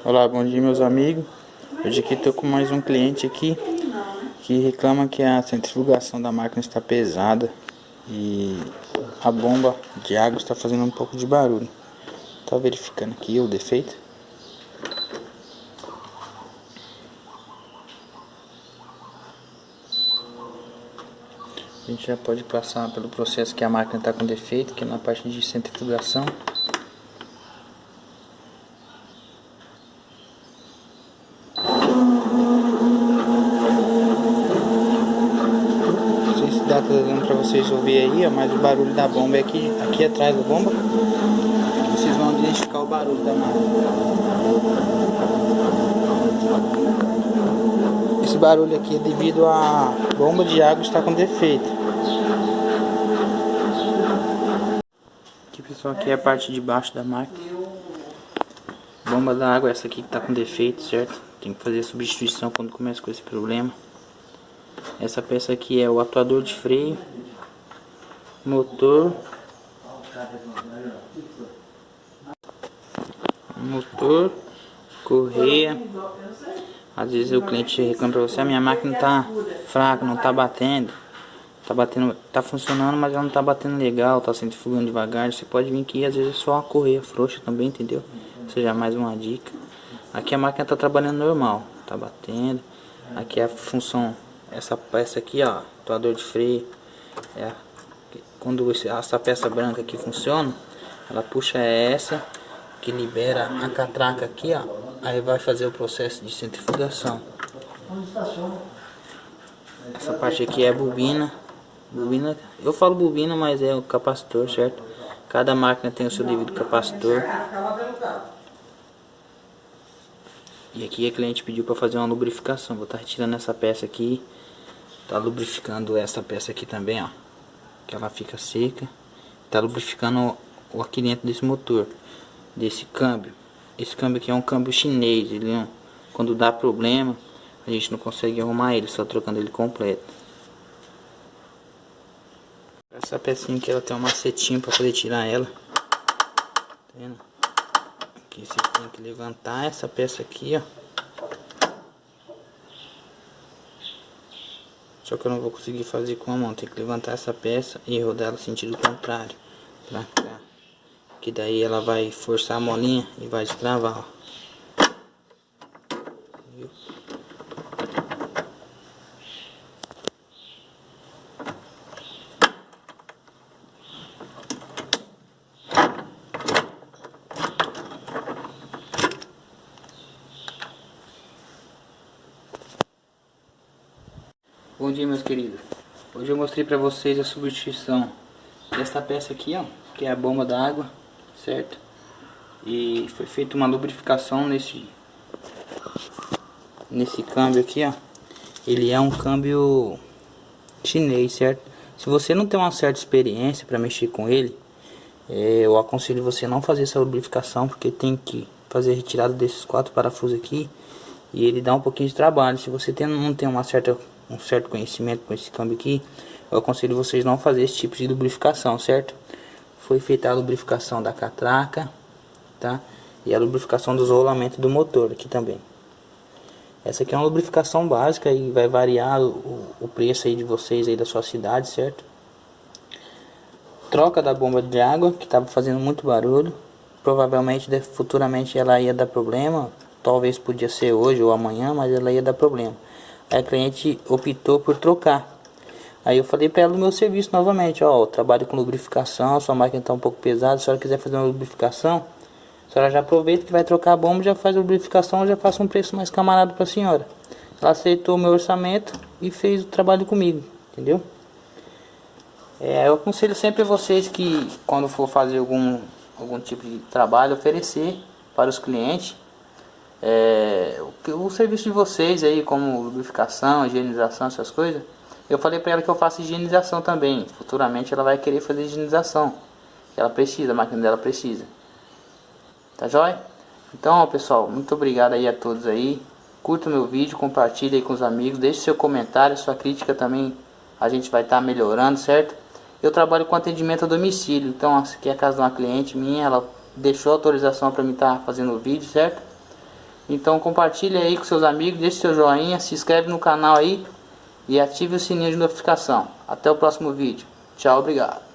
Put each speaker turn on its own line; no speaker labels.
Olá, bom dia meus amigos. Hoje aqui estou com mais um cliente aqui que reclama que a centrifugação da máquina está pesada e a bomba de água está fazendo um pouco de barulho. Tá verificando aqui o defeito? A gente já pode passar pelo processo que a máquina está com defeito, que é na parte de centrifugação. Tá dando pra vocês ouvir aí, ó, mas o barulho da bomba é aqui atrás da bomba. Vocês vão identificar o barulho da máquina. Esse barulho aqui é devido à bomba de água estar com defeito. Aqui pessoal, aqui é a parte de baixo da máquina. Bomba da água, essa aqui que está com defeito, certo? Tem que fazer a substituição quando começa com esse problema. Essa peça aqui é o atuador de freio, motor, correia. Às vezes o cliente reclama para você: a minha máquina tá fraca, não tá batendo. Tá funcionando, mas ela não tá batendo legal, tá centrifugando devagar. Você pode vir aqui, às vezes é só uma correia frouxa também, entendeu? Ou seja, mais uma dica. Aqui a máquina tá trabalhando normal, tá batendo. Aqui é a função. Essa peça aqui, ó, atuador de freio, quando essa peça branca aqui funciona, ela puxa essa, que libera a catraca aqui, ó, aí vai fazer o processo de centrifugação. Essa parte aqui é a bobina, eu falo bobina, mas é o capacitor, certo? Cada máquina tem o seu devido capacitor. E aqui a cliente pediu para fazer uma lubrificação. Vou estar retirando essa peça aqui. Tá lubrificando essa peça aqui também, ó, que ela fica seca. Tá lubrificando aqui dentro desse motor, desse câmbio. Esse câmbio aqui é um câmbio chinês. Ele quando dá problema, a gente não consegue arrumar ele, só trocando ele completo. Essa pecinha aqui, ela tem um macetinho para poder tirar ela. Tá vendo? Aqui você tem que levantar essa peça aqui, ó. Só que eu não vou conseguir fazer com a mão. Tem que levantar essa peça e rodar ela no sentido contrário, pra cá. Que daí ela vai forçar a molinha e vai destravar, ó. Viu? Bom dia meus queridos. Hoje eu mostrei pra vocês a substituição desta peça aqui, ó, que é a bomba da água, certo? E foi feita uma lubrificação nesse câmbio aqui, ó. Ele é um câmbio chinês, certo? Se você não tem uma certa experiência para mexer com ele, eu aconselho você não fazer essa lubrificação, porque tem que fazer a retirada desses 4 parafusos aqui e ele dá um pouquinho de trabalho. Se você não tem um certo conhecimento com esse câmbio aqui, eu aconselho vocês não fazer esse tipo de lubrificação, certo? Foi feita a lubrificação da catraca, tá? E a lubrificação dos rolamentos do motor aqui também. Essa aqui é uma lubrificação básica e vai variar o preço aí de vocês aí da sua cidade, certo? Troca da bomba de água, que estava fazendo muito barulho. Provavelmente, futuramente ela ia dar problema. Talvez podia ser hoje ou amanhã, mas ela ia dar problema. Aí a cliente optou por trocar. Aí eu falei para ela do meu serviço novamente, ó, eu trabalho com lubrificação, a sua máquina está um pouco pesada, se a senhora quiser fazer uma lubrificação, a senhora já aproveita que vai trocar a bomba, já faz a lubrificação, já faço um preço mais camarada para a senhora. Ela aceitou o meu orçamento e fez o trabalho comigo, entendeu? Eu aconselho sempre a vocês que quando for fazer algum tipo de trabalho, oferecer para os clientes o serviço de vocês aí, como lubrificação, higienização, essas coisas. Eu falei para ela que eu faço higienização também. Futuramente ela vai querer fazer higienização, que ela precisa, a máquina dela precisa. Tá jóia? Então, ó, pessoal, muito obrigado aí a todos aí. Curta o meu vídeo, compartilhe aí com os amigos, deixe seu comentário, sua crítica também, a gente vai estar melhorando, certo? Eu trabalho com atendimento a domicílio, então essa aqui é a casa de uma cliente minha, ela deixou autorização para mim estar fazendo o vídeo, certo? Então compartilhe aí com seus amigos, deixe seu joinha, se inscreve no canal aí e ative o sininho de notificação. Até o próximo vídeo. Tchau, obrigado.